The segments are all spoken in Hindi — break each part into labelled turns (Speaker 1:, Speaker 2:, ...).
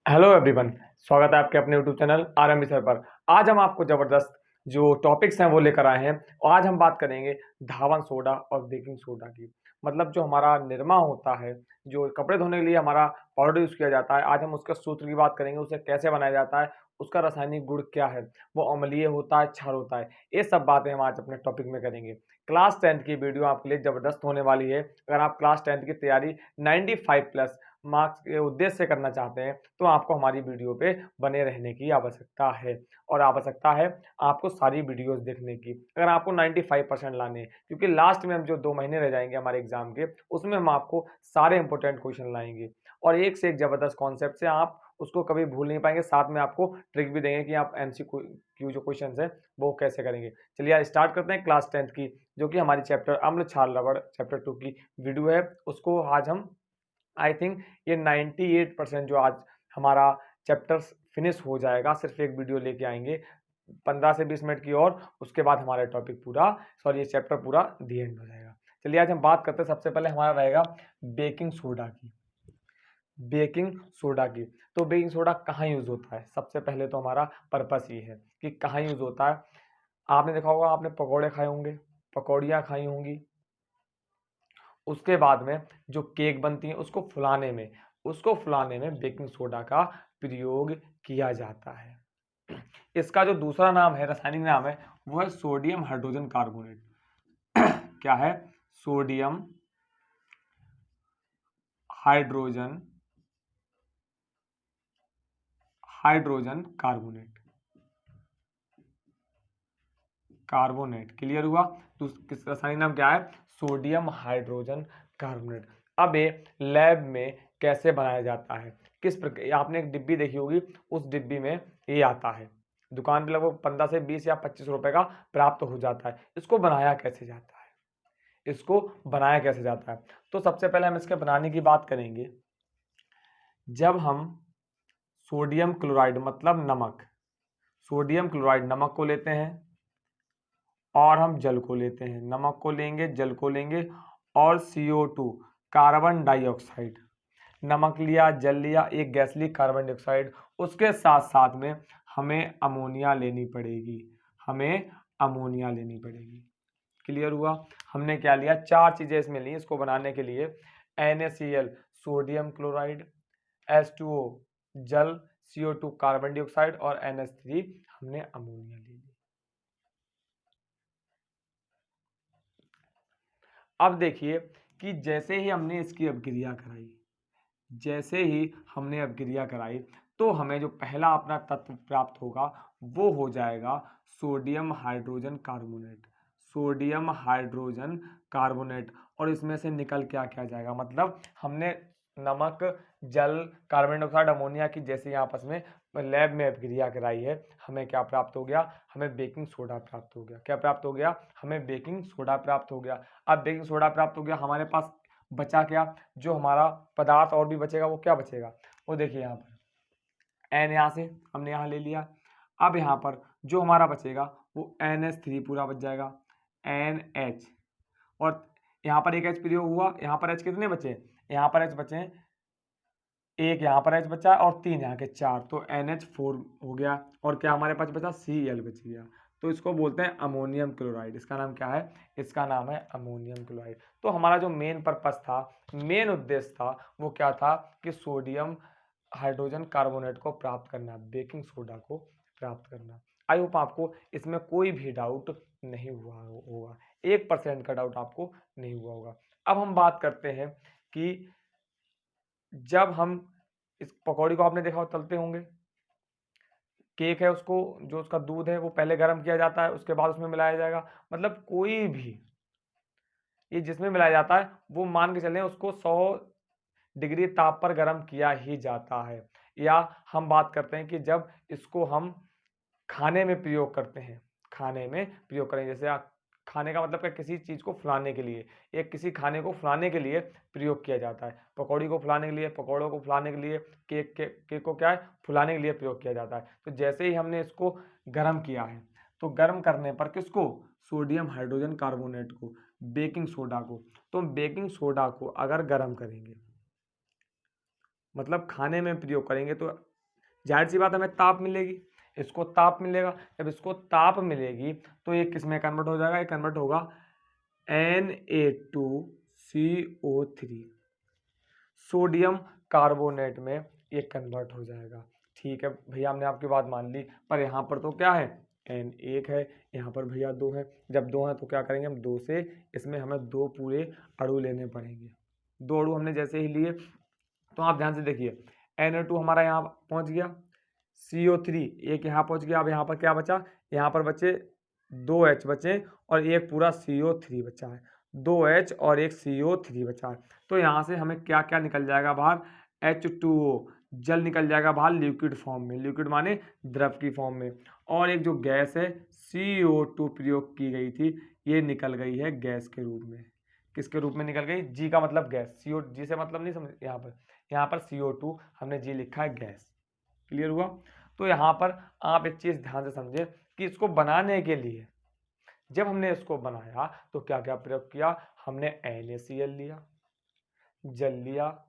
Speaker 1: Hello everyone. स्वागत है आपके अपने यूट्यूब चैनल आरएमबी सर पर। आज हम आपको ज़बरदस्त जो टॉपिक्स हैं वो लेकर आए हैं और आज हम बात करेंगे धावन सोडा और बेकिंग सोडा की। मतलब जो हमारा निरमा होता है, जो कपड़े धोने के लिए हमारा पाउडर यूज़ किया जाता है, आज हम उसके सूत्र की बात करेंगे, उसे कैसे बनाया जाता है, उसका रासायनिक गुण क्या है, वो अम्लीय होता है, क्षार होता है। ये सब बातें हम आज अपने टॉपिक में करेंगे। क्लास 10th की वीडियो आपके लिए ज़बरदस्त होने वाली है। अगर आप क्लास 10th की तैयारी 95 प्लस मार्क्स के उद्देश्य से करना चाहते हैं तो आपको हमारी वीडियो पे बने रहने की आवश्यकता है और आवश्यकता है आपको सारी वीडियोस देखने की। अगर आपको 95% लाने हैं, क्योंकि लास्ट में हम जो 2 महीने रह जाएंगे हमारे एग्जाम के, उसमें हम आपको सारे इंपॉर्टेंट क्वेश्चन लाएंगे और एक से एक जबरदस्त कॉन्सेप्ट से आप उसको कभी भूल नहीं पाएंगे। साथ में आपको ट्रिक भी देंगे कि आप एमसीक्यू जो क्वेश्चन है वो कैसे करेंगे। चलिए आज स्टार्ट करते हैं क्लास 10th की, जो कि हमारी चैप्टर अम्ल क्षार लवण चैप्टर 2 की वीडियो है। उसको आज हम आई थिंक ये 98% जो आज हमारा चैप्टर फिनिश हो जाएगा, सिर्फ एक वीडियो लेके आएंगे 15 से 20 मिनट की और उसके बाद हमारा टॉपिक पूरा ये चैप्टर पूरा दी एंड हो जाएगा। चलिए आज हम बात करते हैं, सबसे पहले हमारा रहेगा बेकिंग सोडा की। बेकिंग सोडा की, तो बेकिंग सोडा कहाँ यूज होता है? सबसे पहले तो हमारा पर्पस ये है कि कहाँ यूज होता है। आपने देखा होगा, आपने पकौड़े खाए होंगे, पकौड़ियाँ खाई होंगी, उसके बाद में जो केक बनती है उसको फुलाने में बेकिंग सोडा का प्रयोग किया जाता है। इसका जो दूसरा नाम है, रासायनिक नाम है, वो है सोडियम हाइड्रोजन कार्बोनेट। क्या है? Sodium hydrogen hydrogen carbonate. Carbonate clear हुआ? तो किस रासायनिक नाम क्या है? Sodium hydrogen carbonate. अब ये लैब में कैसे बनाया जाता है, किस प्रकार? आपने एक डिब्बी देखी होगी, उस डिब्बी में ये आता है, दुकान पे लगभग 15 से 20 या 25 रुपए का प्राप्त हो जाता है। इसको बनाया कैसे जाता है? इसको बनाया कैसे जाता है? तो सबसे पहले हम इसके बनाने की बात करेंगे। जब हम सोडियम क्लोराइड मतलब नमक, सोडियम क्लोराइड नमक को लेते हैं और हम जल को लेते हैं, नमक को लेंगे, जल को लेंगे और CO2 कार्बन डाइऑक्साइड, नमक लिया, जल लिया, एक गैस ली कार्बन डाइऑक्साइड, उसके साथ साथ में हमें अमोनिया लेनी पड़ेगी, हमें अमोनिया लेनी पड़ेगी। क्लियर हुआ? हमने क्या लिया? 4 चीजें इसमें ली इसको बनाने के लिए। NaCl सोडियम क्लोराइड, H2O जल, CO2 कार्बन डाइऑक्साइड और NH3 हमने अमोनिया ले ली। अब देखिए कि जैसे ही हमने इसकी अपक्रिया कराई, जैसे ही हमने अपक्रिया कराई, तो हमें जो पहला अपना तत्व प्राप्त होगा वो हो जाएगा sodium hydrogen carbonate, sodium hydrogen carbonate. और इसमें से निकल क्या क्या जाएगा? मतलब हमने नमक, जल, कार्बन डाइऑक्साइड, अमोनिया की जैसे ही आपस में लैब में अपक्रिया कराई है, हमें क्या प्राप्त हो गया? हमें बेकिंग सोडा प्राप्त हो गया। क्या प्राप्त हो गया? हमें बेकिंग सोडा प्राप्त हो गया। अब बेकिंग सोडा प्राप्त हो गया, हमारे पास बचा क्या? जो हमारा पदार्थ और भी बचेगा वो क्या बचेगा? वो देखिए यहाँ पर एन, यहाँ से हमने यहाँ ले लिया। अब यहाँ पर जो हमारा बचेगा वो NH3 पूरा बच जाएगा, NH। और यहाँ पर एक H प्रयोग हुआ, यहाँ पर H कितने बचे? यहाँ पर H बचे, एक यहाँ पर H बचा और 3 यहाँ के 4, तो NH4 हो गया। और क्या हमारे पास बचा? Cl बच गया। तो इसको बोलते हैं अमोनियम क्लोराइड। इसका नाम क्या है? इसका नाम है अमोनियम क्लोराइड। तो हमारा जो मेन पर्पस था, मेन उद्देश्य था, वो क्या था कि सोडियम हाइड्रोजन कार्बोनेट को प्राप्त करना, बेकिंग सोडा को प्राप्त करना। आई होप आपको इसमें कोई भी डाउट नहीं हुआ होगा, 1% का डाउट आपको नहीं हुआ होगा। अब हम बात करते हैं कि जब हम इस पकौड़ी को, आपने देखा हो तलते होंगे, केक है उसको, जो उसका दूध है वो पहले गर्म किया जाता है, उसके बाद उसमें मिलाया जाएगा। मतलब कोई भी ये जिसमें मिलाया जाता है वो मान के चलें उसको 100 डिग्री ताप पर गर्म किया ही जाता है। या हम बात करते हैं कि जब इसको हम खाने में प्रयोग करते हैं, खाने में प्रयोग करें, जैसे खाने का मतलब क्या? किसी चीज़ को फुलाने के लिए, एक किसी खाने को फुलाने के लिए प्रयोग किया जाता है। पकौड़ी को फुलाने के लिए, पकौड़ों को फुलाने के लिए, केक को क्या है? फुलाने के लिए प्रयोग किया जाता है। तो जैसे ही हमने इसको गर्म किया है, तो गर्म करने पर किसको? सोडियम हाइड्रोजन कार्बोनेट को, बेकिंग सोडा को। तो बेकिंग सोडा को अगर गर्म करेंगे, मतलब खाने में प्रयोग करेंगे, तो जाहिर सी बात हमें ताप मिलेगी, इसको ताप मिलेगा। जब इसको ताप मिलेगी तो ये किस में कन्वर्ट हो जाएगा, ये कन्वर्ट होगा Na2CO3, सोडियम कार्बोनेट में ये कन्वर्ट हो जाएगा। ठीक है भैया, हमने आपकी बात मान ली, पर यहाँ पर तो क्या है, N1 है, यहाँ पर भैया 2 है। जब 2 है तो क्या करेंगे हम, 2 से इसमें हमें 2 पूरे अणु लेने पड़ेंगे। 2 अणु हमने जैसे ही लिए तो आप ध्यान से देखिए, Na2 हमारा यहाँ पहुँच गया, CO3 एक यहाँ पहुँच गया। अब यहाँ पर क्या बचा, यहाँ पर बचे 2H बचे और एक पूरा CO3 बचा है, 2H और एक CO3 बचा है। तो यहाँ से हमें क्या क्या निकल जाएगा बाहर, H2O जल निकल जाएगा बाहर लिक्विड फॉर्म में, लिक्विड माने द्रव की फॉर्म में। और एक जो गैस है CO2 प्रयोग की गई थी, ये निकल गई है गैस के रूप में। किसके रूप में निकल गई, जी का मतलब गैस, जी से मतलब नहीं समझ, यहाँ पर CO2 हमने जी लिखा है गैस। क्लियर हुआ। तो यहाँ पर आप एक चीज ध्यान से समझे कि इसको बनाने के लिए जब हमने इसको बनाया तो क्या क्या प्रयोग किया, हमने NaCl लिया, जल लिया,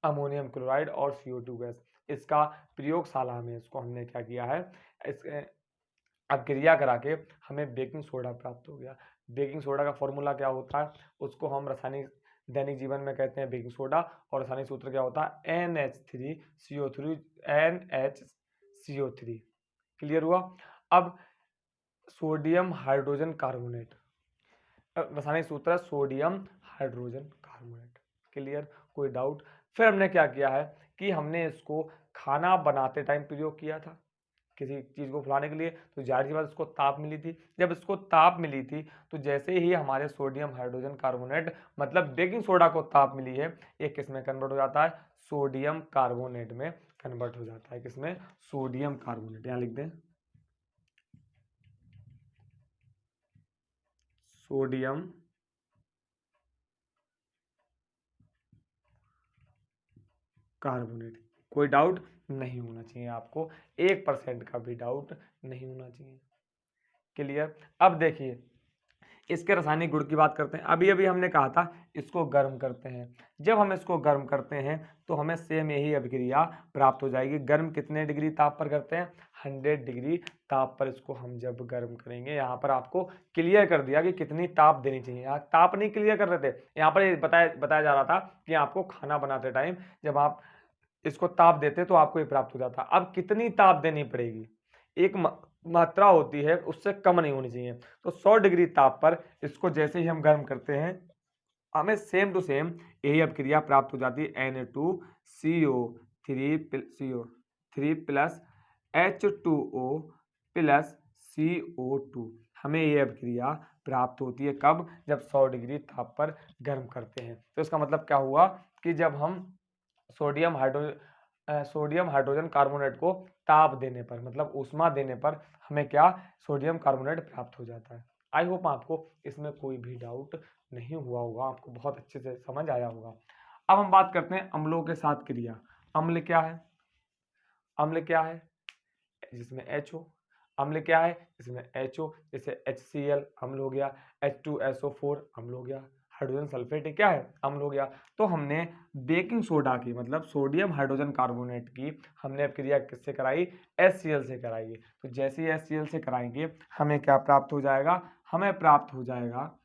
Speaker 1: अमोनियम क्लोराइड और CO2 गैस। इसका प्रयोगशाला में इसको हमने क्या किया है, अपक्रिया करा के हमें बेकिंग सोडा प्राप्त हो गया। बेकिंग सोडा का फॉर्मूला क्या होता है, उसको हम रासायनिक दैनिक जीवन में कहते हैं बेकिंग सोडा, और रासायनिक सूत्र क्या होता है, NH3CO3। क्लियर हुआ। अब सोडियम हाइड्रोजन कार्बोनेट, रासायनिक सूत्र है सोडियम हाइड्रोजन कार्बोनेट। क्लियर, कोई डाउट। फिर हमने क्या किया है कि हमने इसको खाना बनाते टाइम प्रयोग किया था किसी चीज़ को फुलाने के लिए, तो जाहिर सी बात इसको ताप मिली थी। जब इसको ताप मिली थी तो जैसे ही हमारे सोडियम हाइड्रोजन कार्बोनेट मतलब बेकिंग सोडा को ताप मिली है, ये किस में कन्वर्ट हो जाता है, सोडियम कार्बोनेट में कन्वर्ट हो जाता है। किसमें, सोडियम कार्बोनेट, यहाँ लिख दें सोडियम कार्बोनेट। कोई डाउट नहीं होना चाहिए आपको, 1% का भी डाउट नहीं होना चाहिए। क्लियर। अब देखिए इसके रासायनिक गुण की बात करते हैं। अभी अभी हमने कहा था इसको गर्म करते हैं, जब हम इसको गर्म करते हैं तो हमें सेम यही अभिक्रिया प्राप्त हो जाएगी। गर्म कितने डिग्री ताप पर करते हैं, 100 डिग्री ताप पर इसको हम जब गर्म करेंगे। यहाँ पर आपको क्लियर कर दिया कि कितनी ताप देनी चाहिए, यहाँ ताप नहीं क्लियर कर रहे थे, यहाँ पर बताया जा रहा था कि आपको खाना बनाते टाइम जब आप इसको ताप देते तो आपको ये प्राप्त हो जाता। अब कितनी ताप देनी पड़ेगी, एक मात्रा होती है, उससे कम नहीं होनी चाहिए। तो 100 डिग्री ताप पर इसको जैसे ही हम गर्म करते हैं हमें सेम टू सेम यही अभिक्रिया प्राप्त हो जाती है, Na2CO3 plus H2O plus CO2। हमें ये अभिक्रिया प्राप्त होती है कब, जब 100 डिग्री ताप पर गर्म करते हैं। तो इसका मतलब क्या हुआ कि जब हम सोडियम हाइड्रोजन कार्बोनेट को ताप देने पर मतलब ऊष्मा देने पर हमें क्या, सोडियम कार्बोनेट प्राप्त हो जाता है। आई होप आपको इसमें कोई भी डाउट नहीं हुआ होगा, आपको बहुत अच्छे से समझ आया होगा। अब हम बात करते हैं अम्लों के साथ क्रिया। अम्ल क्या है, अम्ल क्या है, जिसमें HO। अम्ल क्या है, इसमें HO, जैसे HCl अम्ल हो गया, H2SO4 अम्ल हो गया, हाइड्रोजन सल्फेट क्या है, अम्ल हो गया। तो हमने बेकिंग सोडा की मतलब सोडियम हाइड्रोजन कार्बोनेट की हमने अभिक्रिया किससे कराई, HCl से कराई। तो जैसे ही HCl से कराएंगे हमें क्या प्राप्त हो जाएगा, हमें प्राप्त हो जाएगा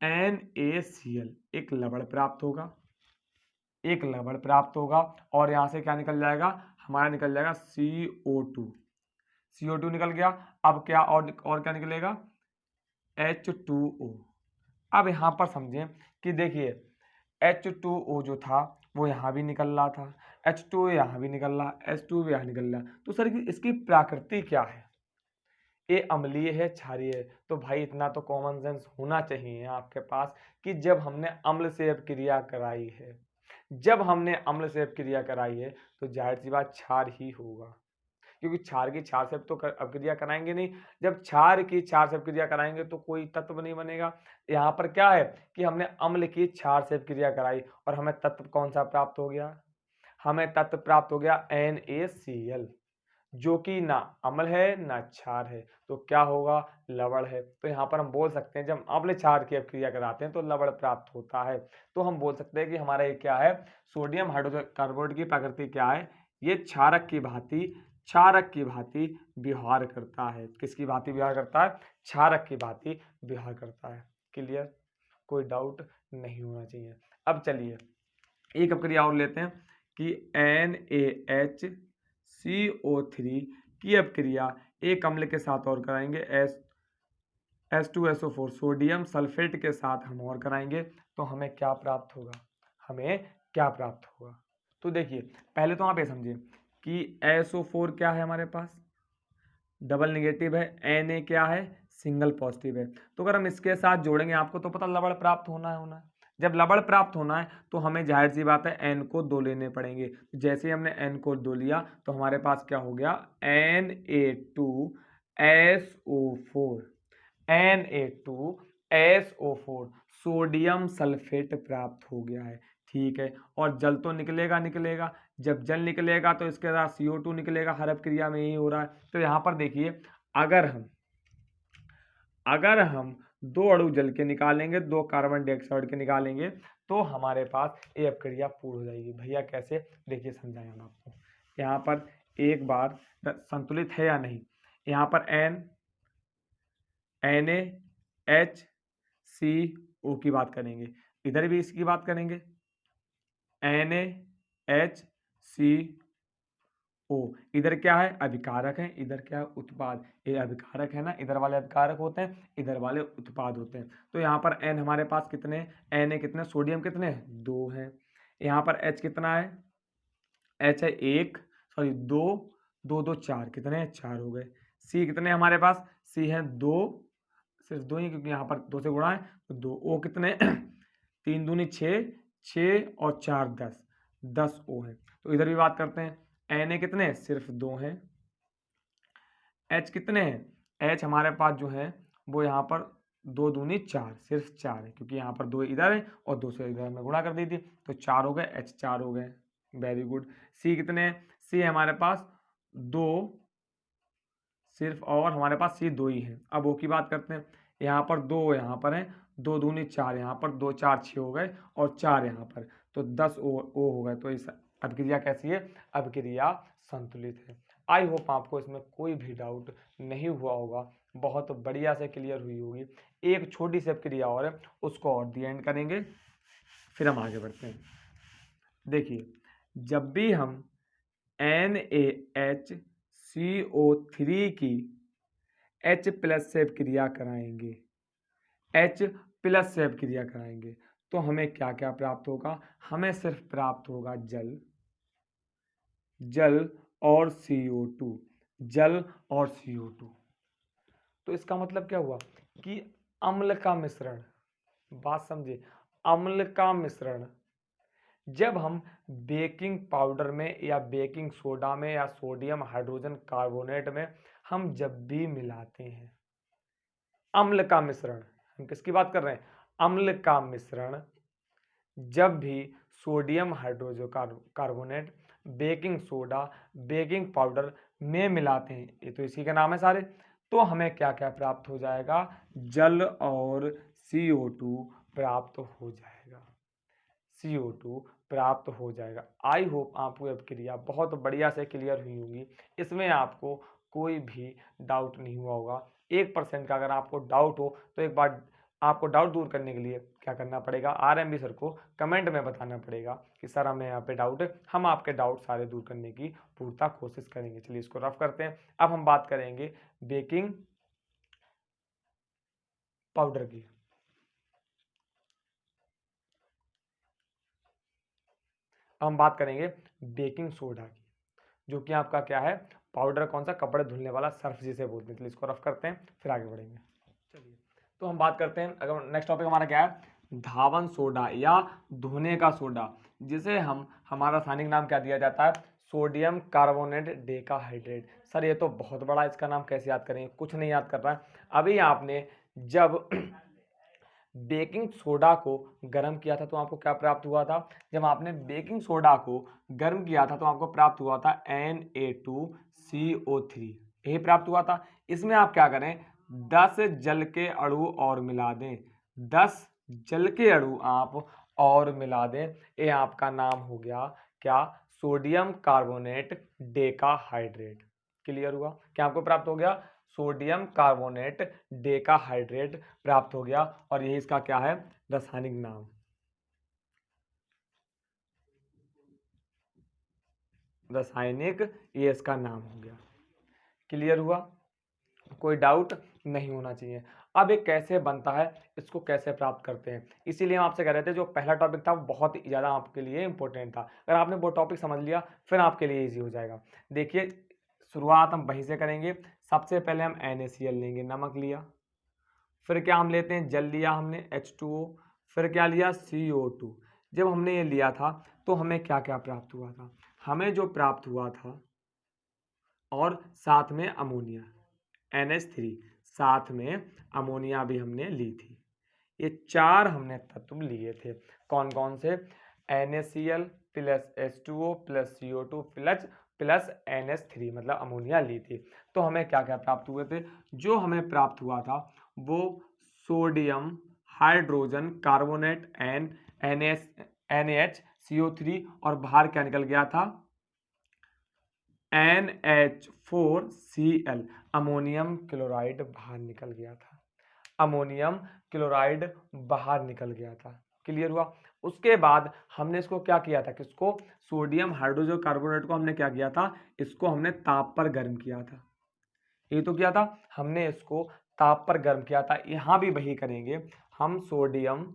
Speaker 1: NaCl, एक लवण प्राप्त होगा, एक लवण प्राप्त होगा। और यहाँ से क्या निकल जाएगा, हमारा निकल जाएगा CO2, CO2 निकल गया। अब क्या और क्या निकलेगा, H2O। अब यहाँ पर समझें कि देखिए H2O जो था वो यहाँ भी निकल रहा था, H2O यहाँ भी निकल रहा, H2O यहाँ निकल रहा। तो सर इसकी प्रकृति क्या है, ये अम्लीय है क्षारीय है। तो भाई इतना तो कॉमन सेंस होना चाहिए आपके पास कि जब हमने अम्ल से अपक्रिया कराई है, जब हमने अम्ल से अपक्रिया कराई है तो जाहिर सी बात क्षार ही होगा, क्योंकि क्षार की क्षार से तो अपक्रिया कराएंगे नहीं। जब क्षार की क्षार से अपक्रिया कराएंगे तो कोई तत्व नहीं बनेगा। यहाँ पर क्या है कि हमने अम्ल की क्षार से अपक्रिया कराई और हमें तत्व कौन सा प्राप्त हो गया, हमें तत्व प्राप्त हो गया NaCl, जो कि ना अम्ल है ना क्षार है, तो क्या होगा, लवण है। तो यहाँ पर हम बोल सकते हैं जब अम्ल क्षार की अपक्रिया कराते हैं तो लवण प्राप्त होता है। तो हम बोल सकते हैं कि हमारा ये क्या है, सोडियम हाइड्रोजन कार्बोनेट की प्रकृति क्या है, ये क्षारक की भांति व्यवहार करता है। किसकी भांति व्यवहार करता है? क्षारक की भांति व्यवहार करता है। क्लियर? कोई डाउट नहीं होना चाहिए। अब चलिए एक अपक्रिया और लेते हैं कि NaHCO3 की अपक्रिया एक अम्ल के साथ और कराएंगे, H2SO4 सोडियम सल्फेट के साथ हम और कराएंगे, तो हमें क्या प्राप्त होगा? तो देखिए पहले तो आप ये समझिए कि SO4 क्या है हमारे पास? डबल नेगेटिव है। Na क्या है? सिंगल पॉजिटिव है। तो अगर हम इसके साथ जोड़ेंगे, आपको तो पता लवण प्राप्त होना है। जब लवण प्राप्त होना है तो हमें जाहिर सी बात है N को 2 लेने पड़ेंगे। जैसे ही हमने N को 2 लिया तो हमारे पास क्या हो गया? Na2SO4 सोडियम सल्फेट प्राप्त हो गया है। ठीक है, और जल तो निकलेगा। जब जल निकलेगा तो इसके साथ CO2 निकलेगा। हर अपक्रिया में यही हो रहा है। तो यहाँ पर देखिए अगर हम 2 अणु जल के निकालेंगे, 2 कार्बन डाइऑक्साइड के निकालेंगे, तो हमारे पास ये अपक्रिया पूर्ण हो जाएगी। भैया कैसे? देखिए समझाएं हम आपको। यहाँ पर एक बार संतुलित है या नहीं, यहाँ पर NaHCO की बात करेंगे, इधर भी इसकी बात करेंगे NaHCO। इधर क्या है? अभिकारक है, इधर क्या है? उत्पाद। ये अभिकारक है ना, इधर वाले अभिकारक होते हैं, इधर वाले उत्पाद होते हैं। तो यहाँ पर N हमारे पास कितने? Na कितने? सोडियम कितने? 2 हैं। यहाँ पर H कितना है? H है 2 2 2 4, कितने? 4 हो गए। C कितने हमारे पास? C है 2, सिर्फ 2 ही क्योंकि यहाँ पर 2 से गुणा है तो 2। O कितने? 3 दूनी 6, 6 और 4 10 O है। तो इधर भी बात करते हैं। Na कितने? सिर्फ 2 हैं। H कितने हैं? H हमारे पास जो है वो यहाँ पर 2 दूनी 4, सिर्फ 4 है क्योंकि यहाँ पर 2 इधर है और 2 से इधर में गुणा कर दी थी तो 4 हो गए। H 4 हो गए। Very good. C कितने हैं? C हमारे पास 2 सिर्फ, और हमारे पास C 2 ही है। अब O की बात करते हैं। यहाँ पर 2 यहाँ पर है, 2 दूनी 4, यहाँ पर 2 4 6 हो गए और 4 यहाँ पर, तो 10 O हो गए। तो इस अभिक्रिया कैसी है? अभिक्रिया संतुलित है। आई होप आपको इसमें कोई भी डाउट नहीं हुआ होगा, बहुत बढ़िया से क्लियर हुई होगी। एक छोटी सी अभिक्रिया और है, उसको और दी एंड करेंगे, फिर हम आगे बढ़ते हैं। देखिए जब भी हम NaHCO3 की H प्लस से अभिक्रिया कराएंगे, तो हमें क्या क्या प्राप्त होगा? हमें सिर्फ प्राप्त होगा जल और CO2। तो इसका मतलब क्या हुआ कि अम्ल का मिश्रण, बात समझे, अम्ल का मिश्रण जब हम बेकिंग पाउडर में या बेकिंग सोडा में या सोडियम हाइड्रोजन कार्बोनेट में हम जब भी मिलाते हैं, अम्ल का मिश्रण, हम किसकी बात कर रहे हैं? अम्ल का मिश्रण जब भी sodium hydrogen carbonate baking soda baking powder में मिलाते हैं, ये तो इसी के नाम है सारे, तो हमें क्या क्या प्राप्त हो जाएगा? जल और CO2 प्राप्त हो जाएगा। आई होप आपको यह क्रिया बहुत बढ़िया से क्लियर हुई होगी, इसमें आपको कोई भी डाउट नहीं हुआ होगा। 1% का अगर आपको डाउट हो तो एक बार आपको डाउट दूर करने के लिए क्या करना पड़ेगा? RMB सर को कमेंट में बताना पड़ेगा कि सर हमें यहाँ पे डाउट है, हम आपके डाउट सारे दूर करने की पूर्णतः कोशिश करेंगे। चलिए इसको रफ करते हैं। अब हम बात करेंगे बेकिंग पाउडर की। हम बात करेंगे बेकिंग सोडा की, जो कि आपका क्या है? पाउडर। कौन सा? कपड़े धुलने वाला सर्फ जिसे बोलते हैं। चलिए इसको रफ करते हैं, फिर आगे बढ़ेंगे। चलिए तो हम बात करते हैं, अगर नेक्स्ट टॉपिक हमारा क्या है? धावन सोडा या धोने का सोडा, जिसे हमारा रासायनिक नाम क्या दिया जाता है? Sodium carbonate decahydrate. सर ये तो बहुत बड़ा, इसका नाम कैसे याद करेंगे? कुछ नहीं याद कर रहा है। अभी आपने जब बेकिंग सोडा को गर्म किया था तो आपको क्या प्राप्त हुआ था? जब आपने बेकिंग सोडा को गर्म किया था तो आपको प्राप्त हुआ था Na2CO3, यही प्राप्त हुआ था। इसमें आप क्या करें? 10 जल के अणु और मिला दें। 10 जल के अणु आप और मिला दें, ये आपका नाम हो गया क्या, सोडियम कार्बोनेट डेकाहाइड्रेट। क्लियर हुआ, क्या आपको प्राप्त हो गया, सोडियम कार्बोनेट डेकाहाइड्रेट प्राप्त हो गया, और यही इसका क्या है, रासायनिक नाम। रासायनिक, ये इसका नाम हो गया। क्लियर हुआ, कोई डाउट नहीं होना चाहिए। अब ये कैसे बनता है, इसको कैसे प्राप्त करते हैं, इसीलिए हम आपसे कह रहे थे जो पहला टॉपिक था वो बहुत ही ज़्यादा आपके लिए इंपॉर्टेंट था। अगर आपने वो टॉपिक समझ लिया फिर आपके लिए इजी हो जाएगा। देखिए शुरुआत हम वहीं से करेंगे। सबसे पहले हम NaCl लेंगे, नमक लिया, फिर क्या हम लेते हैं, जल लिया हमने H2O, फिर क्या लिया, CO2। जब हमने ये लिया था तो हमें क्या क्या प्राप्त हुआ था, हमें जो प्राप्त हुआ था, और साथ में अमोनिया NH3, साथ में अमोनिया भी हमने ली थी। ये चार हमने तत्व लिए थे। कौन कौन से, NaCl plus H2O plus CO2 plus NH3, मतलब अमोनिया ली थी। तो हमें क्या क्या प्राप्त हुए थे, जो हमें प्राप्त हुआ था वो सोडियम हाइड्रोजन कार्बोनेट NaHCO3, और बाहर क्या निकल गया था, NH4Cl, अमोनियम क्लोराइड बाहर निकल गया था। अमोनियम क्लोराइड बाहर निकल गया था। क्लियर हुआ। उसके बाद हमने इसको क्या किया था, किसको, सोडियम हाइड्रोजन कार्बोनेट को हमने क्या किया था, इसको हमने ताप पर गर्म किया था। ये तो किया था हमने, इसको ताप पर गर्म किया था। यहां भी वही करेंगे, हम सोडियम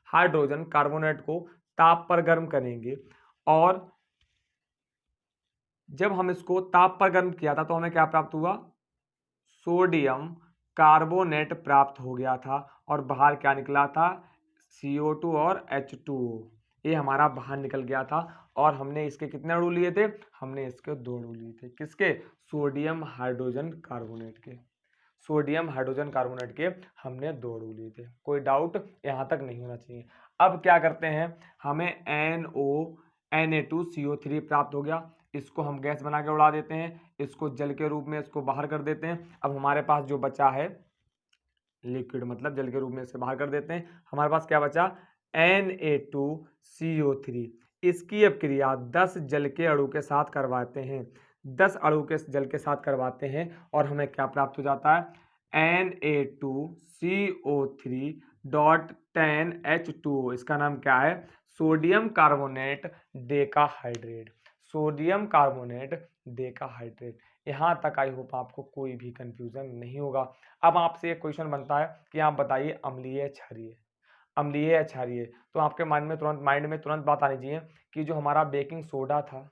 Speaker 1: हाइड्रोजन कार्बोनेट को ताप पर गर्म करेंगे, और जब हम इसको ताप पर गर्म किया था तो हमें क्या प्राप्त हुआ, सोडियम कार्बोनेट प्राप्त हो गया था, और बाहर क्या निकला था, CO2 और H2O, ये हमारा बाहर निकल गया था। और हमने इसके कितने अणु लिए थे, हमने इसके 2 अणु लिए थे, किसके, सोडियम हाइड्रोजन कार्बोनेट के, सोडियम हाइड्रोजन कार्बोनेट के हमने 2 अणु लिए थे। कोई डाउट यहाँ तक नहीं होना चाहिए। अब क्या करते हैं, हमें Na2CO3 प्राप्त हो गया, इसको हम गैस बना के उड़ा देते हैं, इसको जल के रूप में इसको बाहर कर देते हैं। अब हमारे पास जो बचा है लिक्विड, मतलब जल के रूप में इसे बाहर कर देते हैं, हमारे पास क्या बचा, Na2CO3। इसकी अब क्रिया 10 जल के अणु के साथ करवाते हैं, 10 अणु के जल के साथ करवाते हैं, और हमें क्या प्राप्त हो जाता है, Na2CO3.10H2O, इसका नाम क्या है, sodium carbonate decahydrate, sodium carbonate decahydrate. यहाँ तक आई होप आपको कोई भी कंफ्यूजन नहीं होगा। अब आपसे एक क्वेश्चन बनता है कि आप बताइए अम्लीय क्षारीय, अम्लीय या क्षारीय, तो आपके माइंड में तुरंत बात आनी चाहिए कि जो हमारा बेकिंग सोडा था,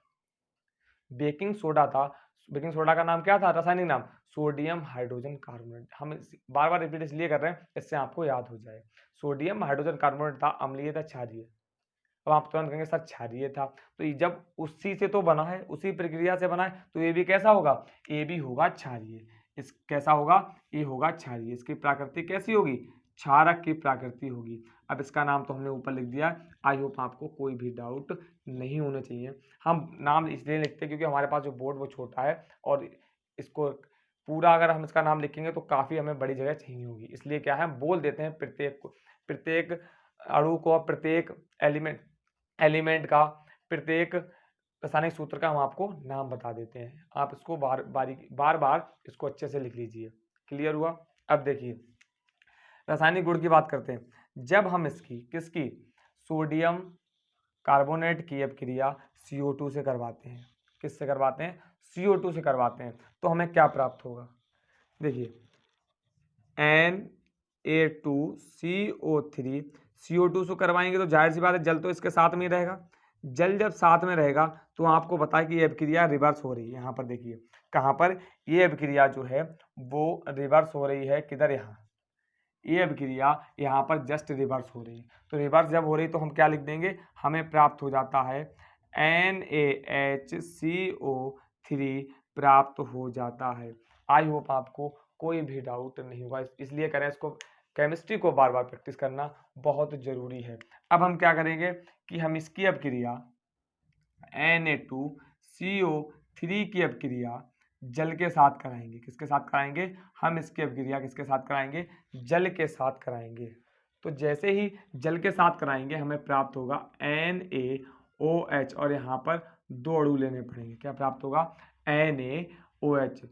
Speaker 1: बेकिंग सोडा था, बेकिंग सोडा का नाम क्या था, रासायनिक नाम, सोडियम हाइड्रोजन कार्बोनेट। हम बार बार रिपीट इसलिए कर रहे हैं इससे आपको याद हो जाए। सोडियम हाइड्रोजन कार्बोनेट था, अम्लीय था, क्षारीय। अब आप तुरंत कहेंगे सर क्षारीय था, तो ये जब उसी से तो बना है, उसी प्रक्रिया से बना है, तो ये भी कैसा होगा, ये भी होगा क्षारीय। इस कैसा होगा, ये होगा क्षारीय। इसकी प्रकृति कैसी होगी, क्षारक की प्रकृति होगी। अब इसका नाम तो हमने ऊपर लिख दिया। आई होप आपको कोई भी डाउट नहीं होना चाहिए। हम नाम इसलिए लिखते हैं क्योंकि हमारे पास जो बोर्ड वो छोटा है, और इसको पूरा अगर हम इसका नाम लिखेंगे तो काफ़ी हमें बड़ी जगह चाहिए होगी, इसलिए क्या है, हम बोल देते हैं प्रत्येक अणु को, प्रत्येक एलिमेंट का, प्रत्येक रासायनिक सूत्र का हम आपको नाम बता देते हैं। आप इसको बार बार इसको अच्छे से लिख लीजिए। क्लियर हुआ। अब देखिए रासायनिक गुण की बात करते हैं। जब हम इसकी किसकी, सोडियम कार्बोनेट की अपक्रिया CO2 से करवाते हैं, किससे करवाते हैं, CO2 से करवाते हैं, तो हमें क्या प्राप्त होगा, देखिए Na2CO3, CO2 से करवाएंगे तो जाहिर सी बात है जल तो इसके साथ में ही रहेगा। जल जब साथ में रहेगा तो आपको पता है कि ये अभिक्रिया रिवर्स हो रही है। यहाँ पर देखिए कहाँ पर, ये अभिक्रिया जो है वो रिवर्स हो रही है, किधर, यहाँ, ये अभिक्रिया यहाँ पर जस्ट रिवर्स हो रही है। तो रिवर्स जब हो रही तो हम क्या लिख देंगे, हमें प्राप्त हो जाता है NaHCO3 प्राप्त हो जाता है। आई होप आपको कोई भी डाउट नहीं होगा, इसलिए करें इसको, केमिस्ट्री को बार बार प्रैक्टिस करना बहुत जरूरी है। अब हम क्या करेंगे कि हम इसकी अपक्रिया Na2CO3 की अपक्रिया जल के साथ कराएंगे। किसके साथ कराएंगे, हम इसकी अपक्रिया किसके साथ कराएंगे, जल के साथ कराएंगे। तो जैसे ही जल के साथ कराएंगे हमें प्राप्त होगा NaOH और यहाँ पर 2 अणु लेने पड़ेंगे। क्या प्राप्त होगा? NaOH।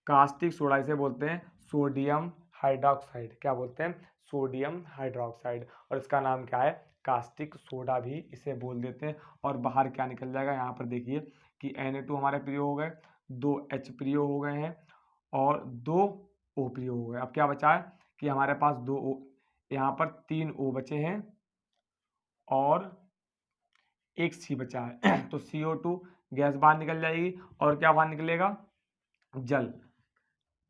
Speaker 1: कास्टिक सोडा इसे बोलते हैं सोडियम हाइड्रोक्साइड। क्या बोलते हैं? Sodium hydroxide. और इसका नाम क्या है? कास्टिक सोडा भी इसे बोल देते हैं। और बाहर क्या निकल जाएगा? यहाँ पर देखिए कि Na2 हमारे प्रयोग हो गए, 2 H प्रयोग हो गए हैं और 2 O प्रयोग हो गए। अब क्या बचा है कि हमारे पास 2 O, यहाँ पर 3 O बचे हैं और एक C बचा है तो CO2 गैस बाहर निकल जाएगी और क्या बाहर निकलेगा? जल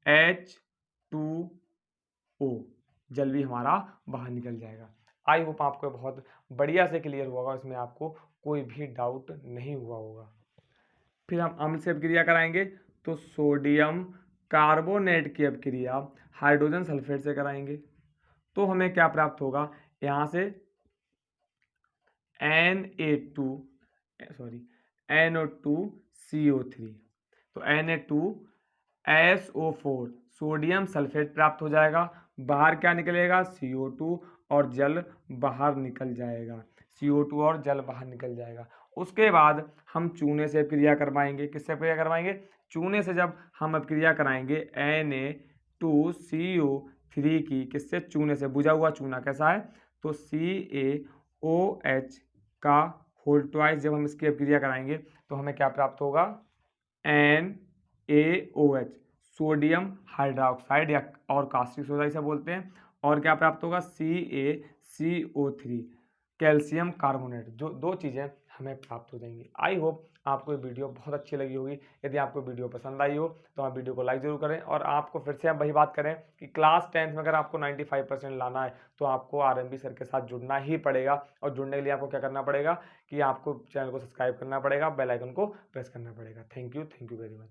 Speaker 1: H2O। जल भी हमारा बाहर निकल जाएगा। आई होप आपको बहुत बढ़िया से क्लियर हुआ होगा, इसमें आपको कोई भी डाउट नहीं हुआ होगा। फिर हम अम्ल से अभिक्रिया कराएंगे तो सोडियम कार्बोनेट की अभिक्रिया हाइड्रोजन सल्फेट से कराएंगे तो हमें क्या प्राप्त होगा? यहाँ से NO2CO3 तो Na2SO4 सोडियम सल्फेट प्राप्त हो जाएगा। बाहर क्या निकलेगा? CO2 और जल बाहर निकल जाएगा। CO2 और जल बाहर निकल जाएगा। उसके बाद हम चूने से अभिक्रिया करवाएंगे। किससे अभिक्रिया करवाएंगे? चूने से जब हम अभिक्रिया कराएंगे Na2CO3 की, किससे? चूने से। बुझा हुआ चूना कैसा है? तो CaOH का होल ट्वाइस जब हम इसकी अभिक्रिया कराएंगे तो हमें क्या प्राप्त होगा? NaOH सोडियम हाइड्रोक्साइड या और कास्टिक सोडा इसे बोलते हैं। और क्या प्राप्त होगा? CaCO3 calcium carbonate. जो 2 चीज़ें हमें प्राप्त हो जाएंगी। आई होप आपको ये वीडियो बहुत अच्छी लगी होगी। यदि आपको वीडियो पसंद आई हो तो आप वीडियो को लाइक ज़रूर करें। और आपको फिर से हम वही बात करें कि क्लास 10th में अगर आपको 95% लाना है तो आपको RMB सर के साथ जुड़ना ही पड़ेगा। और जुड़ने के लिए आपको क्या करना पड़ेगा कि आपको चैनल को सब्सक्राइब करना पड़ेगा, बेल आइकन को प्रेस करना पड़ेगा। Thank you very much.